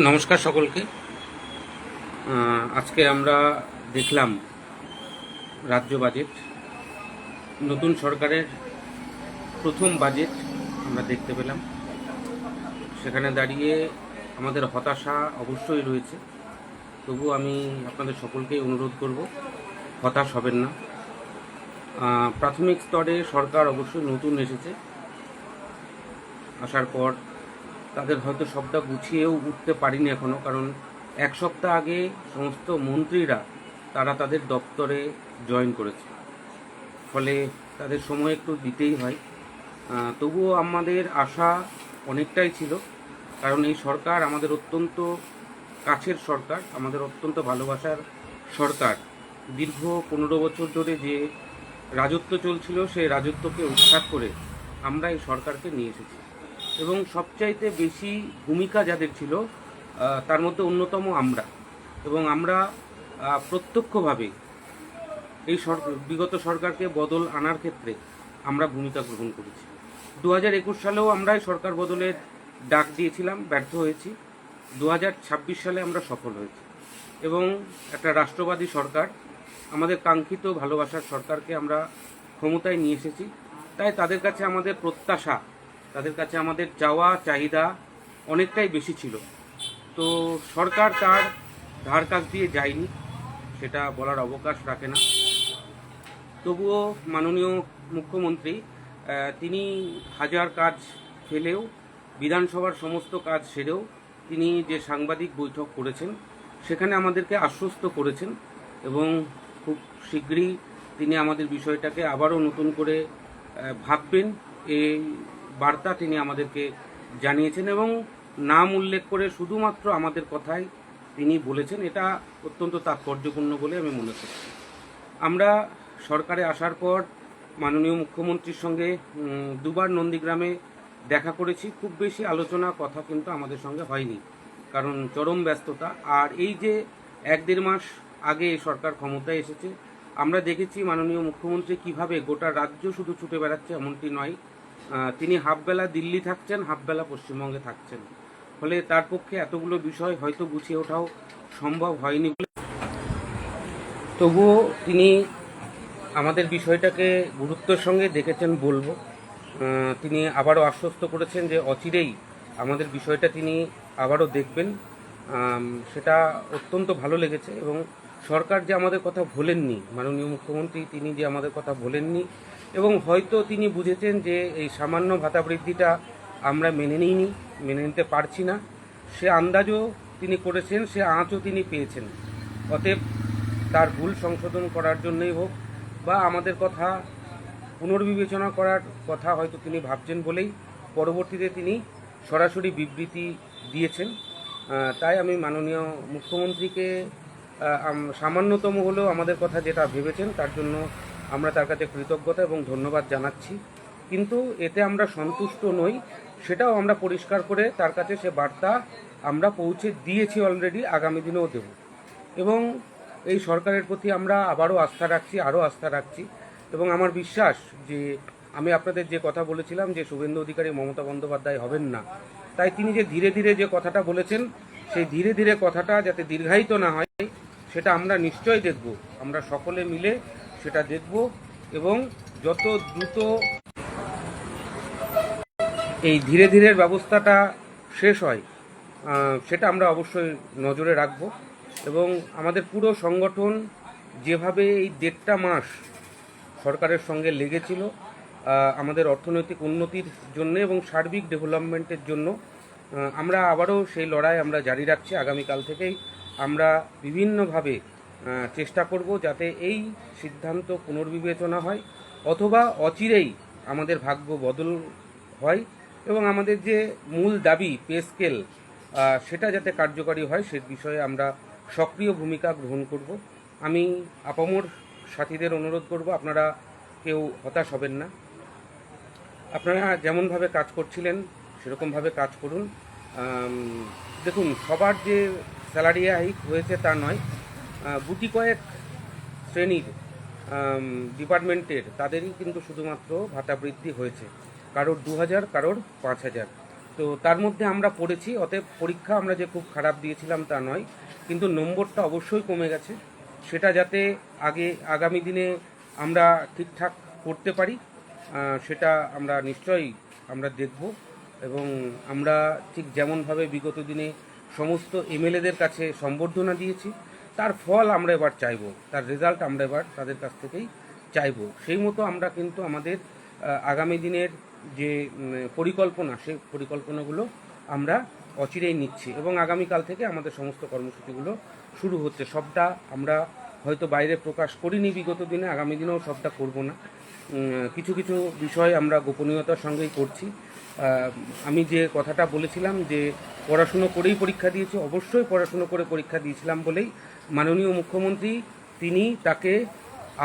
নমস্কার সকলকে। আজকে আমরা দেখলাম রাজ্য বাজেট, নতুন সরকারের প্রথম বাজেট আমরা দেখতে পেলাম। সেখানে দাঁড়িয়ে আমাদের হতাশা অবশ্যই রয়েছে, তবু আমি আপনাদের সকলকেই অনুরোধ করব, হতাশ হবেন না। প্রাথমিক স্তরে সরকার অবশ্যই নতুন এসেছে, আসার পর তাদের হয়তো সবটা গুছিয়েও উঠতে পারিনি এখনও, কারণ এক সপ্তাহ আগে সমস্ত মন্ত্রীরা তারা তাদের দপ্তরে জয়েন করেছে, ফলে তাদের সময় একটু দিতেই হয়। তবুও আমাদের আশা অনেকটাই ছিল, কারণ এই সরকার আমাদের অত্যন্ত কাছের সরকার, আমাদের অত্যন্ত ভালোবাসার সরকার। দীর্ঘ 15 বছর ধরে যে রাজত্ব চলছিল, সেই রাজত্বকে উৎখাত করে আমরা এই সরকারকে নিয়ে এসেছি, এবং সবচাইতে বেশি ভূমিকা যাদের ছিল তার মধ্যে অন্যতম আমরা। এবং আমরা প্রত্যক্ষভাবে এই বিগত সরকারকে বদল আনার ক্ষেত্রে আমরা ভূমিকা গ্রহণ করেছি। 2021 সালেও আমরা সরকার বদলের ডাক দিয়েছিলাম, ব্যর্থ হয়েছি। 2026 সালে আমরা সফল হয়েছি, এবং একটা রাষ্ট্রবাদী সরকার, আমাদের কাঙ্ক্ষিত ভালোবাসার সরকারকে আমরা ক্ষমতায় নিয়ে এসেছি। তাই তাদের কাছে আমাদের প্রত্যাশা, তাদের কাছে আমাদের চাওয়া চাহিদা অনেকটাই বেশি ছিল। তো সরকার তার ধার কাছ দিয়ে যায়নি, সেটা বলার অবকাশ রাখে না। তবুও মাননীয় মুখ্যমন্ত্রী তিনি হাজার কাজ ফেলেও, বিধানসভার সমস্ত কাজ সেরেও তিনি যে সাংবাদিক বৈঠক করেছেন, সেখানে আমাদেরকে আশ্বস্ত করেছেন, এবং খুব শীঘ্রই তিনি আমাদের বিষয়টাকে আবারও নতুন করে ভাববেন, এই বার্তা তিনি আমাদেরকে জানিয়েছেন, এবং নাম উল্লেখ করে শুধুমাত্র আমাদের কথাই তিনি বলেছেন। এটা অত্যন্ত তাৎপর্যপূর্ণ বলে আমি মনে করছি। আমরা সরকারে আসার পর মাননীয় মুখ্যমন্ত্রীর সঙ্গে দুবার নন্দীগ্রামে দেখা করেছি। খুব বেশি আলোচনা কথা কিন্তু আমাদের সঙ্গে হয়নি, কারণ চরম ব্যস্ততা। আর এই যে 1-1.5 মাস আগে সরকার ক্ষমতায় এসেছে, আমরা দেখেছি মাননীয় মুখ্যমন্ত্রী কিভাবে গোটা রাজ্য শুধু ছুটে বেড়াচ্ছে, এমনটি নয়, তিনি হাফবেলা দিল্লি থাকছেন, হাফবেলা পশ্চিমবঙ্গে থাকছেন। ফলে তার পক্ষে এতগুলো বিষয় হয়তো গুছিয়ে ওঠাও সম্ভব হয়নি বলে, তবুও তিনি আমাদের বিষয়টাকে গুরুত্বের সঙ্গে দেখেছেন বলবো। তিনি আবারও আশ্বস্ত করেছেন যে অচিরেই আমাদের বিষয়টা তিনি আবারও দেখবেন। সেটা অত্যন্ত ভালো লেগেছে, এবং সরকার যে আমাদের কথা ভোলেননি, মাননীয় মুখ্যমন্ত্রী তিনি যে আমাদের কথা ভোলেননি, এবং হয়তো তিনি বুঝেছেন যে এই সামান্য ভাতা বৃদ্ধিটা আমরা মেনে নিতে পারছি না, সে আন্দাজও তিনি করেছেন, সে আঁচও তিনি পেয়েছেন। অতএব তার ভুল সংশোধন করার জন্যই হোক, বা আমাদের কথা পুনর্বিবেচনা করার কথা হয়তো তিনি ভাবছেন বলেই পরবর্তীতে তিনি সরাসরি বিবৃতি দিয়েছেন। তাই আমি মাননীয় মুখ্যমন্ত্রীকে সামান্যতম হলেও আমাদের কথা যেটা ভেবেছেন তার জন্য আমরা তার কাছে কৃতজ্ঞতা এবং ধন্যবাদ জানাচ্ছি। কিন্তু এতে আমরা সন্তুষ্ট নই, সেটাও আমরা পরিষ্কার করে তার কাছে সে বার্তা আমরা পৌঁছে দিয়েছি অলরেডি, আগামী দিনেও দেব। এবং এই সরকারের প্রতি আমরা আবারও আস্থা রাখছি, আরও আস্থা রাখছি, এবং আমার বিশ্বাস যে আমি আপনাদের যে কথা বলেছিলাম যে শুভেন্দু অধিকারী মমতা বন্দ্যোপাধ্যায় হবেন না, তাই তিনি যে ধীরে ধীরে যে কথাটা বলেছেন, সেই ধীরে ধীরে কথাটা যাতে দীর্ঘায়িত না হয়, সেটা আমরা নিশ্চয়ই দেখব, আমরা সকলে মিলে সেটা দেখব, এবং যত দ্রুত এই ধীরে ধীরে ব্যবস্থাটা শেষ হয় সেটা আমরা অবশ্যই নজরে রাখব। এবং আমাদের পুরো সংগঠন যেভাবে এই 1.5 মাস সরকারের সঙ্গে লেগেছিল আমাদের অর্থনৈতিক উন্নতির জন্য এবং সার্বিক ডেভেলপমেন্টের জন্য, আমরা আবারও সেই লড়াই আমরা জারি রাখছি। আগামীকাল থেকেই আমরা বিভিন্নভাবে চেষ্টা করব যাতে এই সিদ্ধান্ত পুনর্বিবেচনা হয়, অথবা অচিরেই আমাদের ভাগ্য বদল হয়, এবং আমাদের যে মূল দাবি পে স্কেল, সেটা যাতে কার্যকরী হয় সে বিষয়ে আমরা সক্রিয় ভূমিকা গ্রহণ করব। আমি আপামর সাথীদের অনুরোধ করব, আপনারা কেউ হতাশ হবেন না। আপনারা যেমনভাবে কাজ করছিলেন সেরকমভাবে কাজ করুন। দেখুন, সবার যে স্যালারি হাইক হয়েছে তা নয়, গুটি কয়েক শ্রেণীর ডিপার্টমেন্টের তাদেরই কিন্তু শুধুমাত্র ভাতা বৃদ্ধি হয়েছে, কারোর 2000, কারোর 5000। তো তার মধ্যে আমরা পড়েছি, অতএব পরীক্ষা আমরা যে খুব খারাপ দিয়েছিলাম তা নয়, কিন্তু নম্বরটা অবশ্যই কমে গেছে। সেটা যাতে আগামী দিনে আমরা ঠিকঠাক করতে পারি, সেটা আমরা নিশ্চয়ই আমরা দেখব। এবং আমরা ঠিক যেমনভাবে বিগত দিনে সমস্ত এমএলএদের কাছে সম্বর্ধনা দিয়েছি, তার ফল আমরা এবার চাইব, তার রেজাল্ট আমরা এবার তাদের কাছ থেকেই চাইব। সেই মতো আমরা কিন্তু আমাদের আগামী দিনের যে পরিকল্পনা, সেই পরিকল্পনাগুলো আমরা অচিরেই নিচ্ছি এবং আগামীকাল থেকে আমাদের সমস্ত কর্মসূচিগুলো শুরু হচ্ছে। সবটা আমরা হয়তো বাইরে প্রকাশ করিনি বিগত দিনে, আগামী দিনেও সবটা করব না। কিছু কিছু বিষয় আমরা গোপনীয়তার সঙ্গেই করছি। আমি যে কথাটা বলেছিলাম যে পড়াশুনো করেই পরীক্ষা দিয়েছি, অবশ্যই পড়াশুনো করে পরীক্ষা দিয়েছিলাম বলেই মাননীয় মুখ্যমন্ত্রী তিনি তাকে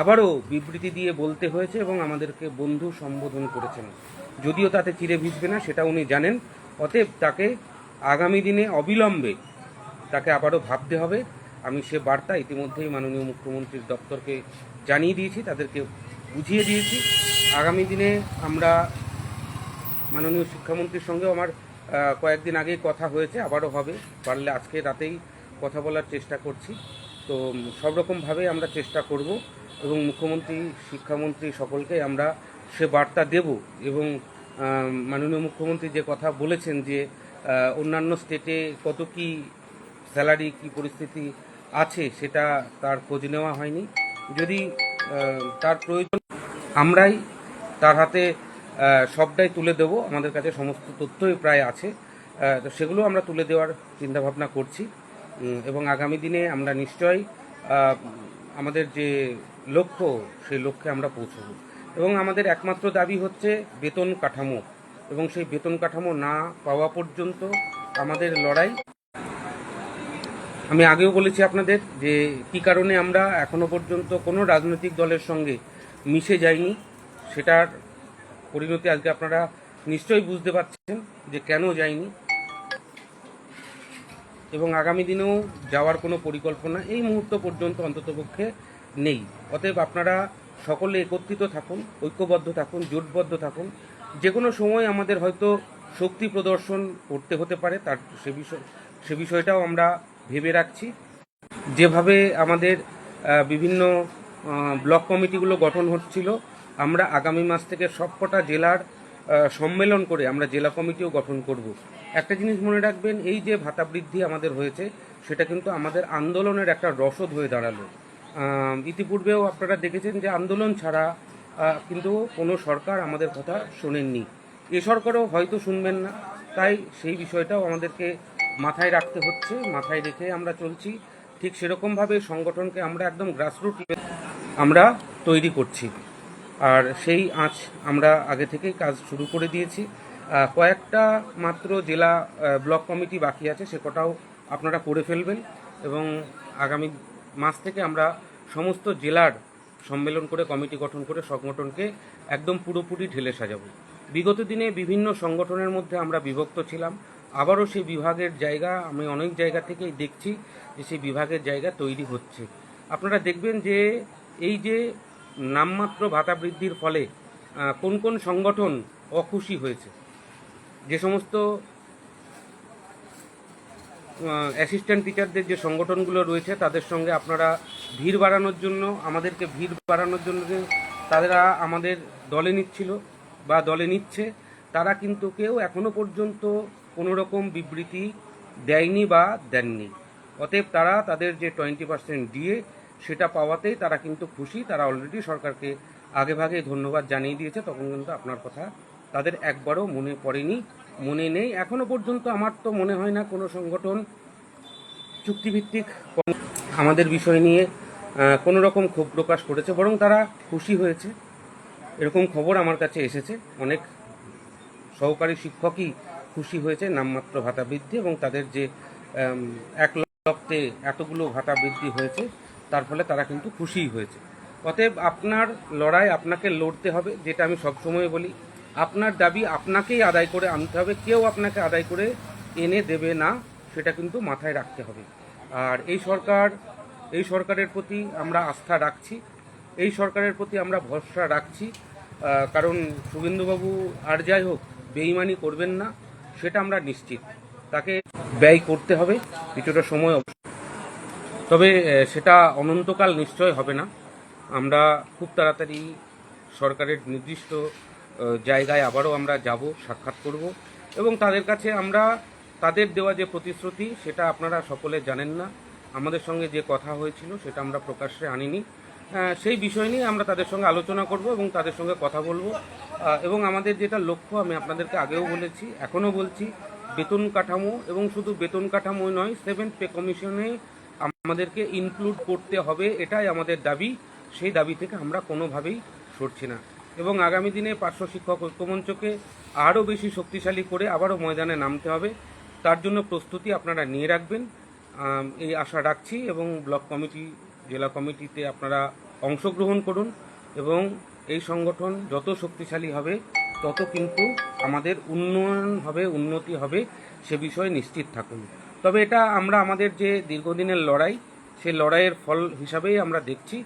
আবারও বিবৃতি দিয়ে বলতে হয়েছে এবং আমাদেরকে বন্ধু সম্বোধন করেছেন। যদিও তাতে চিরে ভিজবে না সেটা উনি জানেন, অতএব তাকে আগামী দিনে অবিলম্বে তাকে আবারও ভাবতে হবে। আমি সে বার্তা ইতিমধ্যেই মাননীয় মুখ্যমন্ত্রীর দপ্তরকে জানিয়ে দিয়েছি, তাদেরকে বুঝিয়ে দিয়েছি। আগামী দিনে আমরা মাননীয় শিক্ষামন্ত্রীর সঙ্গেও আমার কয়েকদিন আগেই কথা হয়েছে, আবারও হবে, পারলে আজকে রাতেই কথা বলার চেষ্টা করছি। তো সব রকমভাবে আমরা চেষ্টা করব এবং মুখ্যমন্ত্রী, শিক্ষামন্ত্রী সকলকে আমরা সে বার্তা দেব। এবং মাননীয় মুখ্যমন্ত্রী যে কথা বলেছেন যে অন্যান্য স্টেটে কত কি স্যালারি, কি পরিস্থিতি আছে সেটা তার খোঁজ নেওয়া হয়নি। যদি তার প্রয়োজন আমরাই তার হাতে সবটাই তুলে দেব, আমাদের কাছে সমস্ত তথ্যই প্রায় আছে, তো সেগুলো আমরা তুলে দেওয়ার চিন্তাভাবনা করছি এবং আগামী দিনে আমরা নিশ্চয়ই আমাদের যে লক্ষ্য সেই লক্ষ্যে আমরা পৌঁছব। এবং আমাদের একমাত্র দাবি হচ্ছে বেতন কাঠামো, এবং সেই বেতন কাঠামো না পাওয়া পর্যন্ত আমাদের লড়াই। আমি আগেও বলেছি আপনাদের যে কী কারণে আমরা এখনো পর্যন্ত কোনো রাজনৈতিক দলের সঙ্গে মিশে যাইনি, সেটার পরিণতি আজকে আপনারা নিশ্চয়ই বুঝতে পারছেন যে কেন যাইনি, এবং আগামী দিনেও যাওয়ার কোনো পরিকল্পনা এই মুহূর্ত পর্যন্ত অন্ততপক্ষে নেই। অতএব আপনারা সকলে একত্রিত থাকুন, ঐক্যবদ্ধ থাকুন, জোটবদ্ধ থাকুন। যে কোনো সময় আমাদের হয়তো শক্তি প্রদর্শন করতে হতে পারে, তার সে বিষয়টাও আমরা ভেবে রাখছি। যেভাবে আমাদের বিভিন্ন ব্লক কমিটিগুলো গঠন হচ্ছিল, আমরা আগামী মাস থেকে সবকটা জেলার সম্মেলন করে আমরা জেলা কমিটিও গঠন করব। একটা জিনিস মনে রাখবেন, এই যে ভাতা বৃদ্ধি আমাদের হয়েছে সেটা কিন্তু আমাদের আন্দোলনের একটা রসদ হয়ে দাঁড়ালো। ইতিপূর্বেও আপনারা দেখেছেন যে আন্দোলন ছাড়া কিন্তু কোনো সরকার আমাদের কথা শোনেননি, এ সরকারও হয়তো শুনবেন না। তাই সেই বিষয়টাও আমাদেরকে মাথায় রাখতে হচ্ছে, মাথায় রেখে আমরা চলছি। ঠিক সেরকমভাবে সংগঠনকে আমরা একদম গ্রাসরুট আমরা তৈরি করছি, আর সেই আঁচ আমরা আগে থেকেই কাজ শুরু করে দিয়েছি। কয়েকটা মাত্র জেলা ব্লক কমিটি বাকি আছে, সে কটাও আপনারা করে ফেলবেন এবং আগামী মাস থেকে আমরা সমস্ত জেলার সম্মেলন করে কমিটি গঠন করে সংগঠনকে একদম পুরোপুরি ঢেলে সাজাবো। বিগত দিনে বিভিন্ন সংগঠনের মধ্যে আমরা বিভক্ত ছিলাম, আবারও সেই বিভাগের জায়গা আমি অনেক জায়গা থেকেই দেখছি যে সেই বিভাগের জায়গা তৈরি হচ্ছে। আপনারা দেখবেন যে এই যে নামমাত্র ভাতা বৃদ্ধির ফলে কোন কোন সংগঠন অখুশি হয়েছে, যে সমস্ত অ্যাসিস্ট্যান্ট টিচারদের যে সংগঠনগুলো রয়েছে তাদের সঙ্গে আপনারা ভিড় বাড়ানোর জন্য, আমাদেরকে ভিড় বাড়ানোর জন্য তারা আমাদের দলে নিচ্ছিল বা দলে নিচ্ছে, তারা কিন্তু কেউ এখনো পর্যন্ত কোনো রকম বিবৃতি দেয়নি বা দেননি। অতএব তারা তাদের যে 20% দিয়ে সেটা পাওয়াতেই তারা কিন্তু খুশি। তারা অলরেডি সরকারকে আগেভাগে ধন্যবাদ জানিয়ে দিয়েছে, তখন কিন্তু আপনার কথা তাদের একবারও মনে পড়েনি, মনে নেই এখনো পর্যন্ত। আমার তো মনে হয় না কোনো সংগঠন চুক্তিভিত্তিক আমাদের বিষয় নিয়ে কোনো রকম ক্ষোভ প্রকাশ করেছে, বরং তারা খুশি হয়েছে। এরকম খবর আমার কাছে এসেছে, অনেক সহকারী শিক্ষকই খুশি হয়েছে নামমাত্র ভাতা বৃদ্ধি এবং তাদের যে এক লক্ষে এতগুলো ভাতা বৃদ্ধি হয়েছে তার ফলে তারা কিন্তু খুশিই হয়েছে। অতএব আপনার লড়াই আপনাকে লড়তে হবে, যেটা আমি সবসময় বলি, আপনার দাবি আপনাকেই আদায় করে আনতে হবে, কেউ আপনাকে আদায় করে এনে দেবে না, সেটা কিন্তু মাথায় রাখতে হবে। আর এই সরকারের প্রতি আমরা আস্থা রাখছি, এই সরকারের প্রতি আমরা ভরসা রাখছি, কারণ শুভেন্দুবাবু আর যাই হোক বেইমানি করবেন না, সেটা আমরা নিশ্চিত। তাকে ব্যয় করতে হবে কিছুটা সময়, তবে সেটা অনন্তকাল নিশ্চয় হবে না। আমরা খুব তাড়াতাড়ি সরকারের নির্দিষ্ট জায়গায় আবারও আমরা যাব, সাক্ষাৎ করব এবং তাদের কাছে আমরা তাদের দেওয়া যে প্রতিশ্রুতি সেটা আপনারা সকলে জানেন না। আমাদের সঙ্গে যে কথা হয়েছিল সেটা আমরা প্রকাশ্যে আনিনি। সেই বিষয় নিয়ে আমরা তাদের সঙ্গে আলোচনা করব এবং তাদের সঙ্গে কথা বলবো এবং আমাদের যেটা লক্ষ্য, আমি আপনাদেরকে আগেও বলেছি, এখনও বলছি, বেতন কাঠামো এবং শুধু বেতন কাঠামো নয়, 7th পে কমিশনে আমাদেরকে ইনক্লুড করতে হবে, এটাই আমাদের দাবি। সেই দাবি থেকে আমরা কোনোভাবেই সরছি না এবং আগামী দিনে পার্শ্ব শিক্ষক ঐক্যমঞ্চকে আরও বেশি শক্তিশালী করে আবারও ময়দানে নামতে হবে। তার জন্য প্রস্তুতি আপনারা নিয়ে রাখবেন, এই আশা রাখছি এবং ব্লক কমিটি, জেলা কমিটিতে আপনারা অংশগ্রহণ করুন এবং এই সংগঠন যত শক্তিশালী হবে তত কিন্তু আমাদের উন্নয়ন হবে, উন্নতি হবে, সে বিষয়ে নিশ্চিত থাকুন। তবে এটা আমরা আমাদের যে দীর্ঘদিনের লড়াই, সেই লড়াইয়ের ফল হিসাবেই আমরা দেখছি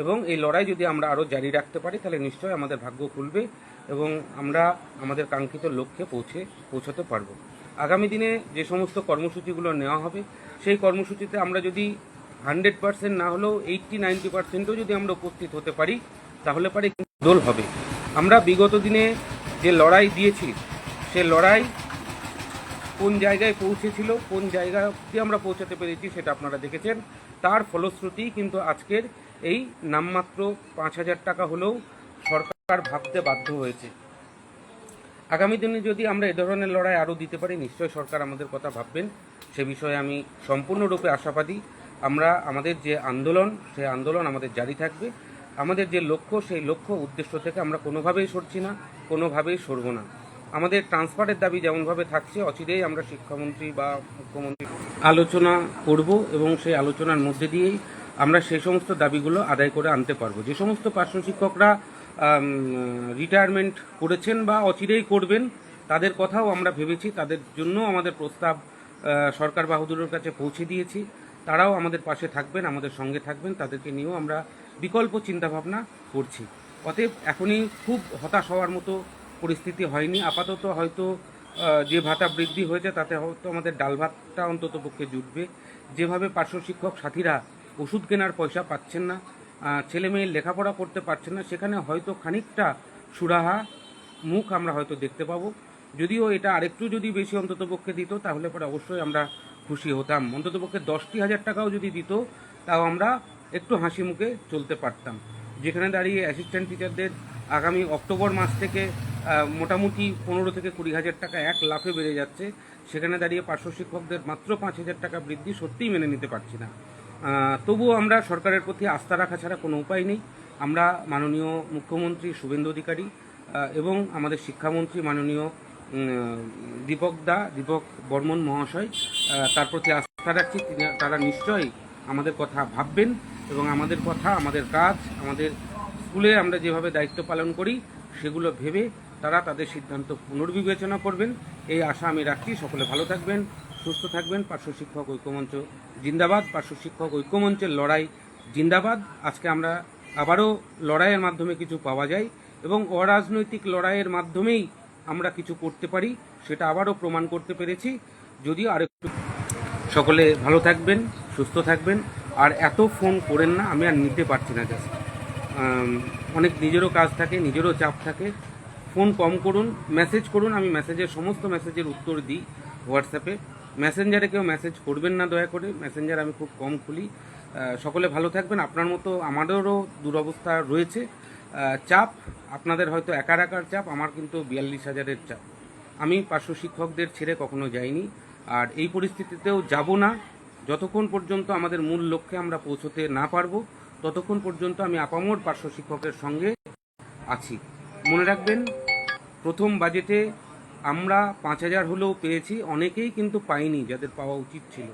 এবং এই লড়াই যদি আমরা আরও জারি রাখতে পারি তাহলে নিশ্চয়ই আমাদের ভাগ্য খুলবে এবং আমরা আমাদের কাঙ্ক্ষিত লক্ষ্যে পৌঁছাতে পারব। আগামী দিনে যে সমস্ত কর্মসূচিগুলো নেওয়া হবে সেই কর্মসূচিতে আমরা যদি 100% না হলেও 80-90%ও যদি আমরা উপস্থিত হতে পারি তাহলে পারে দোল হবে। আমরা বিগত দিনে যে লড়াই দিয়েছি সে লড়াই কোন জায়গায় পৌঁছেছিল, কোন জায়গা অবধি আমরা পৌঁছাতে পেরেছি সেটা আপনারা দেখেছেন। তার ফলশ্রুতি কিন্তু আজকের এই নামমাত্র 5,000 টাকা হলেও সরকার ভাবতে বাধ্য হয়েছে। আগামী দিনে যদি আমরা এ ধরনের লড়াই আরও দিতে পারি নিশ্চয়ই সরকার আমাদের কথা ভাববেন, সে বিষয়ে আমি সম্পূর্ণরূপে আশাবাদী। আমরা আমাদের যে আন্দোলন, সেই আন্দোলন আমাদের জারি থাকবে। আমাদের যে লক্ষ্য, সেই লক্ষ্য উদ্দেশ্য থেকে আমরা কোনোভাবেই সরছি না, কোনোভাবেই সরব না। আমাদের ট্রান্সফারের দাবি যেমনভাবে থাকছে, অচিরেই আমরা শিক্ষামন্ত্রী বা মুখ্যমন্ত্রী আলোচনা করব এবং সেই আলোচনার মধ্যে দিয়েই আমরা সেই সমস্ত দাবিগুলো আদায় করে আনতে পারবো। যে সমস্ত পার্শ্ব শিক্ষকরা রিটায়ারমেন্ট করেছেন বা অচিরেই করবেন তাদের কথাও আমরা ভেবেছি, তাদের জন্য আমাদের প্রস্তাব সরকার বাহাদুরের কাছে পৌঁছে দিয়েছি। তারাও আমাদের পাশে থাকবেন, আমাদের সঙ্গে থাকবেন, তাদেরকে নিয়েও আমরা বিকল্প চিন্তাভাবনা করছি। অতএব এখনই খুব হতাশ হওয়ার মতো পরিস্থিতি হয়নি। আপাতত হয়তো যে ভাতা বৃদ্ধি হয়েছে তাতে হয়তো আমাদের ডাল ভাতটা অন্তত পক্ষে জুটবে। যেভাবে পার্শ্ব শিক্ষক সাথীরা ওষুধ কেনার পয়সা পাচ্ছেন না, ছেলে মেয়ের লেখাপড়া করতে পারছেন না, সেখানে হয়তো খানিকটা সুরাহা মুখ আমরা হয়তো দেখতে পাবো। যদিও এটা আরেকটু যদি বেশি অন্ততপক্ষে দিত তাহলে পরে অবশ্যই আমরা খুশি হতাম। অন্ততপক্ষে 10,000 টাকাও যদি দিত তাও আমরা একটু হাসি মুখে চলতে পারতাম। যেখানে দাঁড়িয়ে অ্যাসিস্ট্যান্ট টিচারদের আগামী অক্টোবর মাস থেকে মোটামুটি 15 থেকে 20,000 টাকা এক লাফে বেড়ে যাচ্ছে, সেখানে দাঁড়িয়ে পার্শ্ব শিক্ষকদের মাত্র 5,000 টাকা বৃদ্ধি সত্যিই মেনে নিতে পারছি না। তবুও আমরা সরকারের প্রতি আস্থা রাখা ছাড়া কোনো উপায় নেই। আমরা মাননীয় মুখ্যমন্ত্রী শুভেন্দু অধিকারী এবং আমাদের শিক্ষামন্ত্রী মাননীয় দীপক বর্মন মহাশয়, তার প্রতি আস্থা রাখছি। তারা নিশ্চয়ই আমাদের কথা ভাববেন এবং আমাদের কথা, আমাদের কাজ, আমাদের স্কুলে আমরা যেভাবে দায়িত্ব পালন করি সেগুলো ভেবে তারা তাদের সিদ্ধান্ত পুনর্বিবেচনা করবেন, এই আশা আমি রাখছি। সকলে ভালো থাকবেন, সুস্থ থাকবেন। পার্শ্ব শিক্ষক ঐক্যমঞ্চ জিন্দাবাদ, পার্শ্ব শিক্ষক ঐক্যমঞ্চের লড়াই জিন্দাবাদ। আজকে আমরা আবারও লড়াইয়ের মাধ্যমে কিছু পাওয়া যায় এবং অরাজনৈতিক লড়াইয়ের মাধ্যমেই আমরা কিছু করতে পারি, সেটা আবারও প্রমাণ করতে পেরেছি। যদিও আরেকটু সকলে ভালো থাকবেন, সুস্থ থাকবেন আর এত ফোন করেন না, আমি আর নিতে পারছি না। জাস্ট অনেক নিজেরও কাজ থাকে, নিজেরও চাপ থাকে। ফোন কম করুন, মেসেজ করুন। আমি সমস্ত মেসেজের উত্তর দিই হোয়াটসঅ্যাপে। মেসেঞ্জারে কেউ মেসেজ করবেন না দয়া করে, মেসেঞ্জার আমি খুব কম খুলি। সকলে ভালো থাকবেন। আপনার মতো আমাদেরও দুরবস্থা রয়েছে, চাপ আপনাদের হয়তো একার চাপ, আমার কিন্তু 42,000-এর চাপ। আমি পার্শ্ব শিক্ষকদের ছেড়ে কখনো যাইনি আর এই পরিস্থিতিতেও যাব না। যতক্ষণ পর্যন্ত আমাদের মূল লক্ষ্যে আমরা পৌঁছতে না পারবো ততক্ষণ পর্যন্ত আমি আপামর পার্শ্ব শিক্ষকের সঙ্গে আছি। মনে রাখবেন, প্রথম বাজেটে আমরা 5,000 হলেও পেয়েছি, অনেকেই কিন্তু পাইনি যাদের পাওয়া উচিত ছিল।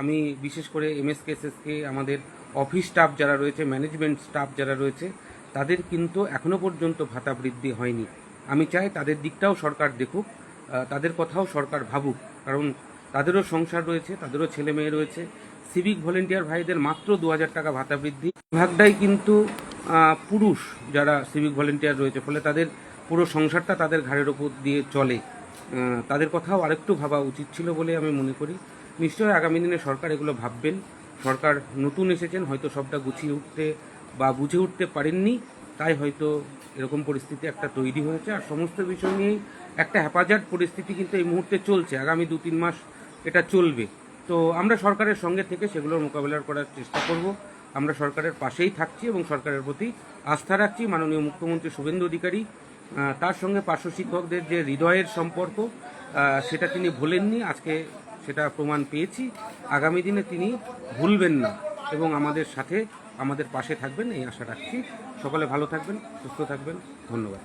আমি বিশেষ করে এমএসকে আমাদের অফিস স্টাফ যারা রয়েছে, ম্যানেজমেন্ট স্টাফ যারা রয়েছে, তাদের কিন্তু এখনও পর্যন্ত ভাতা বৃদ্ধি হয়নি। আমি চাই তাদের দিকটাও সরকার দেখুক, তাদের কথাও সরকার ভাবুক, কারণ তাদেরও সংসার রয়েছে, তাদেরও ছেলে মেয়ে রয়েছে। সিভিক ভলেন্টিয়ার ভাইদের মাত্র 2,000 টাকা ভাতা বৃদ্ধি, ভাগটাই কিন্তু পুরুষ যারা সিভিক ভলেন্টিয়ার রয়েছে, ফলে তাদের পুরো সংসারটা তাদের ঘাড়ের ওপর দিয়ে চলে। তাদের কথাও আরেকটু ভাবা উচিত ছিল বলে আমি মনে করি। নিশ্চয়ই আগামী দিনে সরকার এগুলো ভাববেন। সরকার নতুন এসেছেন, হয়তো সবটা গুছিয়ে উঠতে বা বুঝে উঠতে পারেননি, তাই হয়তো এরকম পরিস্থিতি একটা তৈরি হয়েছে। আর সমস্ত বিষয় নিয়েই একটা হ্যাপাজার্ড পরিস্থিতি কিন্তু এই মুহূর্তে চলছে, আগামী 2-3 মাস এটা চলবে। তো আমরা সরকারের সঙ্গে থেকে সেগুলোর মোকাবেলা করার চেষ্টা করব। আমরা সরকারের পাশেই থাকছি এবং সরকারের প্রতি আস্থা রাখছি। মাননীয় মুখ্যমন্ত্রী শুভেন্দু অধিকারী তার সঙ্গে পার্শ্ব শিক্ষকদের যে হৃদয়ের সম্পর্ক, সেটা তিনি ভোলেননি, আজকে সেটা প্রমাণ পেয়েছি। আগামী দিনে তিনি ভুলবেন না এবং আমাদের সাথে আমাদের পাশে থাকবেন, এই আশা রাখছি। সকলে ভালো থাকবেন, সুস্থ থাকবেন। ধন্যবাদ।